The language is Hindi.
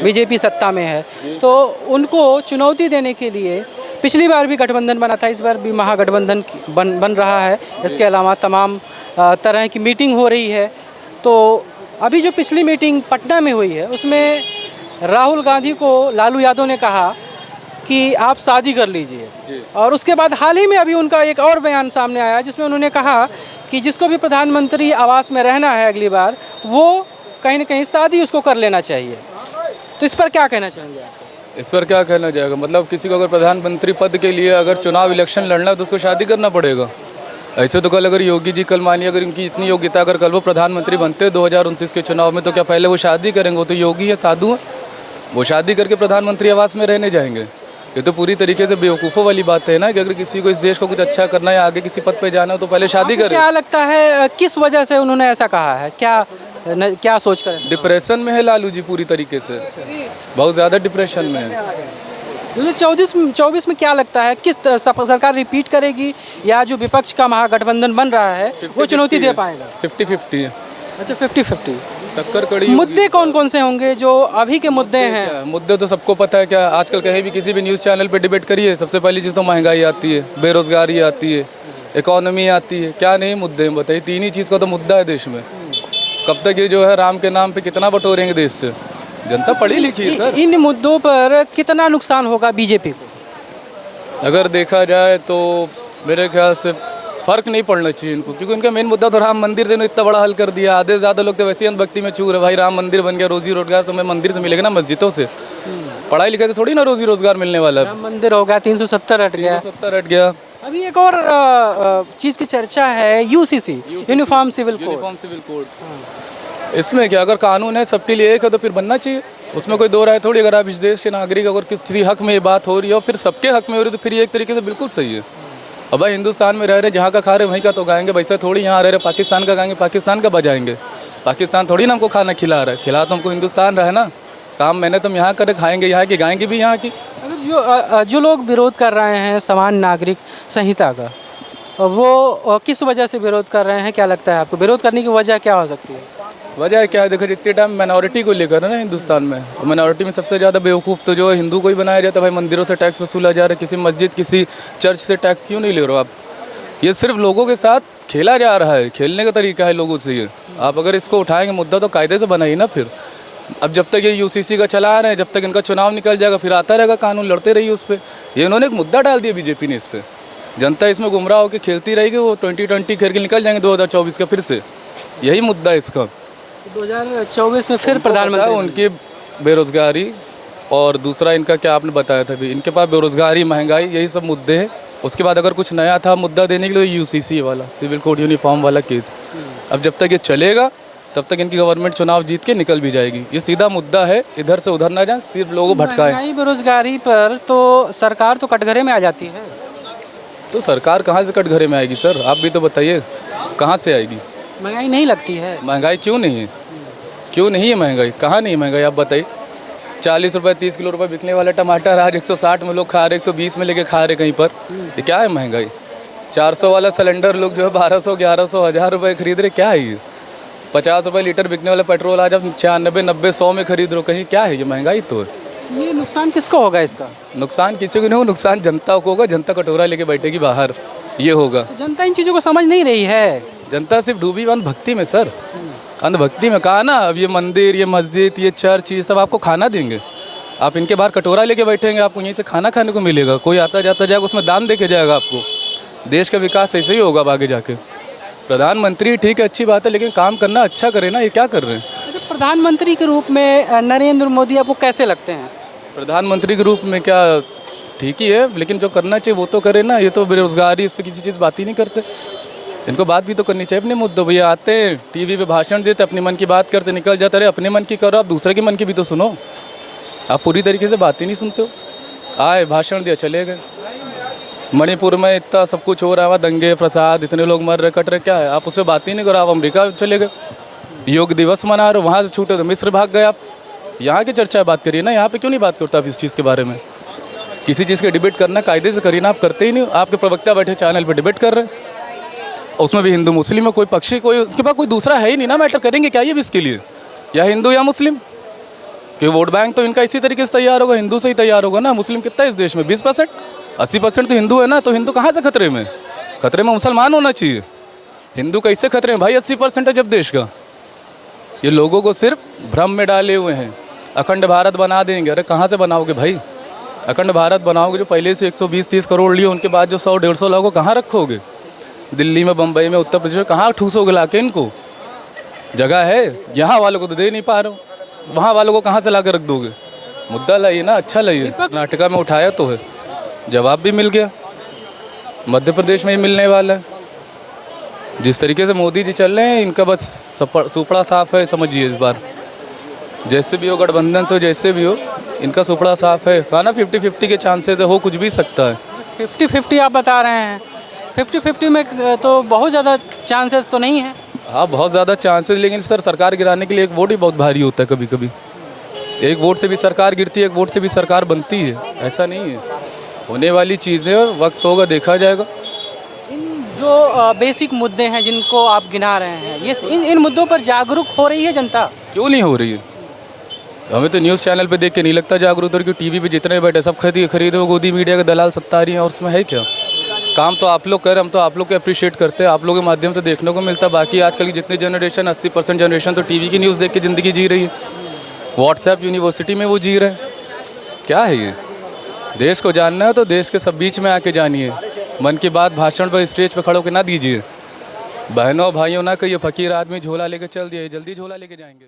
बीजेपी सत्ता में है, तो उनको चुनौती देने के लिए पिछली बार भी गठबंधन बना था, इस बार भी महागठबंधन बन रहा है। इसके अलावा तमाम तरह की मीटिंग हो रही है। तो अभी जो पिछली मीटिंग पटना में हुई है उसमें राहुल गांधी को लालू यादव ने कहा कि आप शादी कर लीजिए, और उसके बाद हाल ही में अभी उनका एक और बयान सामने आया जिसमें उन्होंने कहा कि जिसको भी प्रधानमंत्री आवास में रहना है अगली बार, वो कहीं ना कहीं शादी उसको कर लेना चाहिए। तो इस पर क्या कहना चाहेंगे आप? इस पर क्या कहना जाएगा, मतलब किसी को अगर प्रधानमंत्री पद के लिए अगर चुनाव इलेक्शन लड़ना है तो उसको शादी करना पड़ेगा। ऐसे तो कल अगर योगी जी कल मानिए अगर इनकी इतनी योग्यता अगर कल वो प्रधानमंत्री बनते 2029 के चुनाव में, तो क्या पहले वो शादी करेंगे? वो तो योगी है, साधु है, वो शादी करके प्रधानमंत्री आवास में रहने जाएंगे। ये तो पूरी तरीके से बेवकूफ़ों वाली बात है ना कि अगर किसी को इस देश को कुछ अच्छा करना है, आगे किसी पद पे जाना हो तो पहले शादी करें। क्या लगता है किस वजह से उन्होंने ऐसा कहा है? क्या सोच कर? डिप्रेशन में है लालू जी, पूरी तरीके से बहुत ज़्यादा डिप्रेशन में है। 2024 में क्या लगता है किस सरकार रिपीट करेगी, या जो विपक्ष का महागठबंधन बन रहा है वो चुनौती दे पाएगा? 50-50 है। अच्छा, 50-50 टक्कर कड़ी। मुद्दे कौन कौन से होंगे जो अभी के मुद्दे हैं? मुद्दे तो सबको पता है। क्या आजकल कहीं भी किसी भी न्यूज़ चैनल पे डिबेट करिए, सबसे पहली चीज़ तो महंगाई आती है, बेरोजगारी आती है, इकोनॉमी आती है। क्या नहीं मुद्दे हैं बताइए? तीन ही चीज़ का तो मुद्दा है देश में। कब तक ये जो है राम के नाम पे कितना बटोरेंगे देश से? जनता पढ़ी लिखी है सर। इन मुद्दों पर कितना नुकसान होगा बीजेपी को? अगर देखा जाए तो मेरे ख्याल से फ़र्क नहीं पड़ना चाहिए इनको, क्योंकि उनका मेन मुद्दा तो राम मंदिर ने इतना बड़ा हल कर दिया। आधे से ज़्यादा लोग तो वैसे ही अंधभक्ति में चूर है। भाई राम मंदिर बन गया, रोजी रोजगार तो मैं मंदिर से मिलेगा ना, मस्जिदों से। पढ़ाई लिखाई से थोड़ी ना रोजी रोजगार मिलने वाला है। राम मंदिर होगा, 370 हट गया। 370 हट गया। अभी एक और चीज़ की चर्चा है, यूसीसी, यूनिफॉर्म सिविल कोड। इसमें क्या अगर कानून है सबके लिए एक है तो फिर बनना चाहिए, उसमें कोई दो राय थोड़ी। अगर आप इस देश के नागरिक अगर किसी हक में ये बात हो रही है और फिर सबके हक में हो रही है तो फिर ये एक तरीके से बिल्कुल सही है। अब भाई हिंदुस्तान में रह रहे, जहाँ का खा रहे वहीं का तो गाएंगे। वैसा थोड़ी यहाँ रह रहे पाकिस्तान का गाएंगे, पाकिस्तान का बजाएंगे। पाकिस्तान थोड़ी ना हमको खाना खिला रहा है, खिला तो हमको हिंदुस्तान रहा है ना। काम मैंने तुम यहाँ करे, खाएंगे यहाँ की, गाएंगे भी यहाँ की। अगर जो लोग विरोध कर रहे हैं समान नागरिक संहिता का, वो किस वजह से विरोध कर रहे हैं? क्या लगता है आपको विरोध करने की वजह क्या हो सकती है? वजह क्या है? देखो जितने टाइम माइनॉरिटी को लेकर है ना हिंदुस्तान में, और माइनॉरिटी में सबसे ज़्यादा बेवकूफ़ तो जो है हिंदू को ही बनाया जाता है। भाई मंदिरों से टैक्स वसूला जा रहा है, किसी मस्जिद किसी चर्च से टैक्स क्यों नहीं ले रहे हो आप? ये सिर्फ लोगों के साथ खेला जा रहा है, खेलने का तरीका है लोगों से ये। आप अगर इसको उठाएंगे मुद्दा तो कायदे से बनाइए ना फिर। अब जब तक ये यूसीसी का चला रहे हैं, जब तक इनका चुनाव निकल जाएगा फिर आता रहेगा कानून, लड़ते रहिए उस पर। ये इन्होंने एक मुद्दा डाल दिया बीजेपी ने इस पर, जनता इसमें गुमराह होकर खेलती रहेगी। वो 2020 खेल के निकल जाएंगे 2024 का फिर से, यही मुद्दा है इसका। 2024 में फिर प्रधानमंत्री उनकी बेरोजगारी और दूसरा इनका क्या आपने बताया था भी, इनके पास बेरोजगारी, महंगाई, यही सब मुद्दे हैं। उसके बाद अगर कुछ नया था मुद्दा देने के लिए यूसीसी वाला, सिविल कोड यूनिफॉर्म वाला केस। अब जब तक ये चलेगा तब तक इनकी गवर्नमेंट चुनाव जीत के निकल भी जाएगी। ये सीधा मुद्दा है, इधर से उधर ना जाए, सिर्फ लोगों भटकाएं। महंगाई बेरोजगारी पर तो सरकार तो कटघरे में आ जाती है। तो सरकार कहाँ से कटघरे में आएगी सर? आप भी तो बताइए कहाँ से आएगी? महंगाई नहीं लगती है? महंगाई क्यों नहीं है? क्यों नहीं है महंगाई? कहाँ नहीं है महंगाई आप बताइए? 40 रुपये 30 किलो रुपये बिकने वाला टमाटर आज 160 में लोग खा रहे, 120 में लेके खा रहे कहीं पर। ये क्या है महंगाई? 400 वाला सिलेंडर लोग जो है 1200, 1100, 1000 रुपये खरीद रहे, क्या है ये? 50 रुपये लीटर बिकने वाला पेट्रोल आज आप 96, 90, 100 में खरीद रहे हो कहीं, क्या है ये? महंगाई तो है। ये नुकसान किसको होगा इसका? नुकसान किसी को नहीं होगा, नुकसान जनता को होगा। जनता कटोरा लेके बैठेगी बाहर, ये होगा। जनता इन चीज़ों को समझ नहीं रही है। जनता सिर्फ डूबी अंधभक्ति में सर, अंधभक्ति में। कहा ना, अब ये मंदिर, ये मस्जिद, ये चर्च, ये सब आपको खाना देंगे। आप इनके बाहर कटोरा लेके बैठेंगे, आपको यहीं से खाना खाने को मिलेगा। कोई आता जाता जाएगा उसमें दान दे के जाएगा आपको। देश का विकास ऐसे ही होगा आगे जाके। प्रधानमंत्री ठीक है, अच्छी बात है, लेकिन काम करना अच्छा करे ना। ये क्या कर रहे हैं? प्रधानमंत्री के रूप में नरेंद्र मोदी आपको कैसे लगते हैं? प्रधानमंत्री के रूप में क्या ठीक ही है, लेकिन जो करना चाहिए वो तो करे ना। ये तो बेरोजगारी, इस पर किसी चीज़ बात ही नहीं करते। इनको बात भी तो करनी चाहिए अपने मुद्दों। भैया आते हैं टीवी पे भाषण देते, अपने मन की बात करते, निकल जाते रहे। अपने मन की करो, आप दूसरे के मन की भी तो सुनो। आप पूरी तरीके से बात ही नहीं सुनते हो। आए भाषण दिया, चले गए। मणिपुर में इतना सब कुछ हो रहा है, दंगे फसाद, इतने लोग मर रहे, कट रहे, क्या है? आप उससे बात ही नहीं करो। आप अमेरिका चले गए, योग दिवस मना रहे हो, वहाँ से छूटे तो मिस्र भाग गए आप। यहाँ की चर्चा बात करिए ना, यहाँ पे क्यों नहीं बात करते आप इस चीज़ के बारे में? किसी चीज़ के डिबेट करना कायदे से करिए ना, आप करते ही नहीं। आपके प्रवक्ता बैठे चैनल पे डिबेट कर रहे हैं, उसमें भी हिंदू मुस्लिम में कोई पक्षी, कोई उसके पास कोई दूसरा है ही नहीं ना। मैटर करेंगे क्या ये भी इसके लिए? या हिंदू या मुस्लिम, कि वोट बैंक तो इनका इसी तरीके से तैयार होगा, हिंदू से ही तैयार होगा ना। मुस्लिम कितना है इस देश में? 20%, 80% तो हिंदू है ना। तो हिंदू कहाँ से खतरे में? खतरे में मुसलमान होना चाहिए। हिंदू कैसे खतरे में भाई? 80% है जब देश का। ये लोगों को सिर्फ भ्रम में डाले हुए हैं। अखंड भारत बना देंगे। अरे कहाँ से बनाओगे भाई? अखंड भारत बनाओगे जो पहले से 120-30 करोड़ लिए, उनके बाद जो 100-150 लाख को कहाँ रखोगे? दिल्ली में, बम्बई में, उत्तर प्रदेश में कहाँ ठूसोगे लाके इनको? जगह है, यहाँ वालों को तो दे नहीं पा रहे हो, वहाँ वालों को कहाँ से ला कर रख दोगे? मुद्दा लाइए ना, अच्छा लाइए। कर्नाटका में उठाया तो है, जवाब भी मिल गया। मध्य प्रदेश में ही मिलने वाला है। जिस तरीके से मोदी जी चल रहे हैं, इनका बस सुपड़ा साफ है, समझिए। इस बार जैसे भी हो, गठबंधन से जैसे भी हो, इनका सुपड़ा साफ है। कहा ना 50-50 के चांसेस है, हो कुछ भी सकता है। 50-50 आप बता रहे हैं, 50-50 में तो बहुत ज़्यादा चांसेस तो नहीं है। हाँ, बहुत ज़्यादा चांसेस, लेकिन सर सरकार गिराने के लिए एक वोट ही बहुत भारी होता है। कभी कभी एक वोट से भी सरकार गिरती है, एक वोट से भी सरकार बनती है। ऐसा नहीं है, होने वाली चीज़ें, और वक्त होगा देखा जाएगा। जो बेसिक मुद्दे हैं जिनको आप गिना रहे हैं, ये इन मुद्दों पर जागरूक हो रही है जनता? क्यों नहीं हो रही है? हमें तो न्यूज़ चैनल पे देख के नहीं लगता जागरूक, क्योंकि टीवी पे जितने बैठे सब खरीदे वो गोदी मीडिया के दलाल सत्ता आ रही है। और उसमें है क्या? काम तो आप लोग कर, हम तो आप लोग को अप्रिशिएट करते हैं, आप लोगों के माध्यम से देखने को मिलता है। बाकी आजकल की जितनी जनरेशन, 80% जनरेशन तो टीवी की न्यूज़ देख के ज़िंदगी जी रही है। व्हाट्सएप यूनिवर्सिटी में वो जी रहे हैं। क्या है ये? देश को जानना है तो देश के सब बीच में आके जानिए। मन की बात भाषण पर स्टेज पर खड़े होकर ना दीजिए। बहनों भाइयों ना कहिए फकीर आदमी झोला लेके चल दिए, जल्दी झोला लेके जाएंगे।